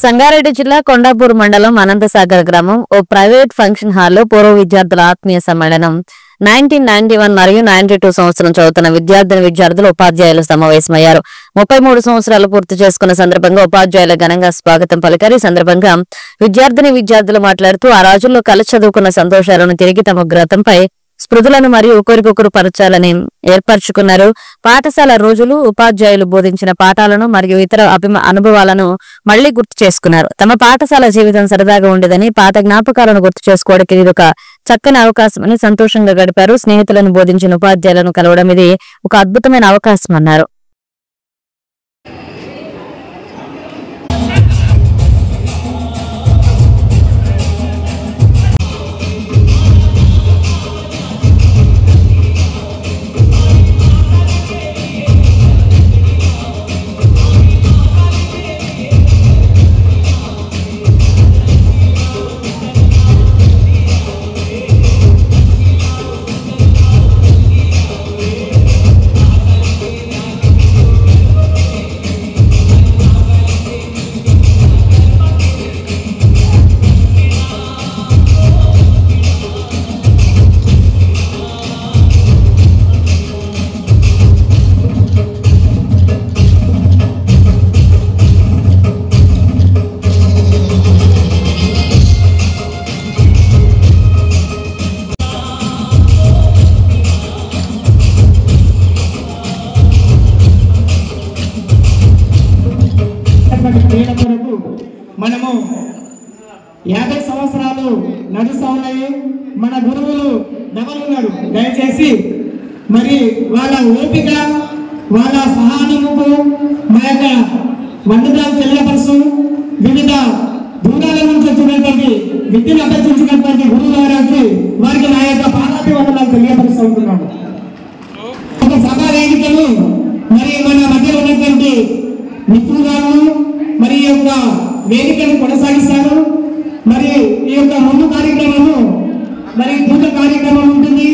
సంగారెడ్డి జిల్లా కొండాపూర్ మండలం అనంతసాగర్ గ్రామం ఓ ప్రైవేట్ ఫంక్షన్ హాల్లో పూర్వ విద్యార్థుల ఆత్మీయ సమ్మేళనం 1991 మరియు 92 సంవత్సరం చదువుతున్న విద్యార్థులు ఉపాధ్యాయులు సమావేశమయ్యారు. 33 సంవత్సరాలు పూర్తి చేసుకున్న సందర్భంగా ఉపాధ్యాయుల ఘనంగా స్వాగతం పలికారు. ఈ సందర్భంగా విద్యార్థులు మాట్లాడుతూ ఆ రోజుల్లో కలిసి చదువుకున్న సంతోషాలను తిరిగి తమ గ్రంథంపై స్మృతులను మరియు ఒకరికొకరు పరచాలని ఏర్పరచుకున్నారు. పాఠశాల రోజులు, ఉపాధ్యాయులు బోధించిన పాఠాలను మరియు ఇతర అనుభవాలను మళ్లీ గుర్తు చేసుకున్నారు. తమ పాఠశాల జీవితం సరదాగా ఉండేదని, పాత జ్ఞాపకాలను గుర్తు చేసుకోవడానికి ఇది ఒక చక్కని అవకాశమని సంతోషంగా గడిపారు. స్నేహితులను బోధించిన ఉపాధ్యాయులను కలవడం ఇది ఒక అద్భుతమైన అవకాశం అన్నారు. మనము 50 సంవత్సరాలు నడుస్తూ ఉన్నాయి. మన గురువులు ఉన్నారు. దయచేసి మరి వాళ్ళ ఓపిక, వాళ్ళ సహానుభూతి, మా యొక్క వందనాలు తెలియపరుస్తూ వివిధ దూరాల నుంచి వచ్చినటువంటి విద్యను అభ్యసించినటువంటి గురువు గారికి వారికి నా యొక్క పాదాభివందనాలు తెలియపరుస్తూ ఉంటున్నాను. ఒక సభా వేదికను మరి మన మధ్య ఉన్నటువంటి మిత్రులు మరి ఈ యొక్క వేదికను కొనసాగిస్తారు. మరి ఈ యొక్క ముందు కార్యక్రమము మరి పూజ కార్యక్రమం ఉంటుంది.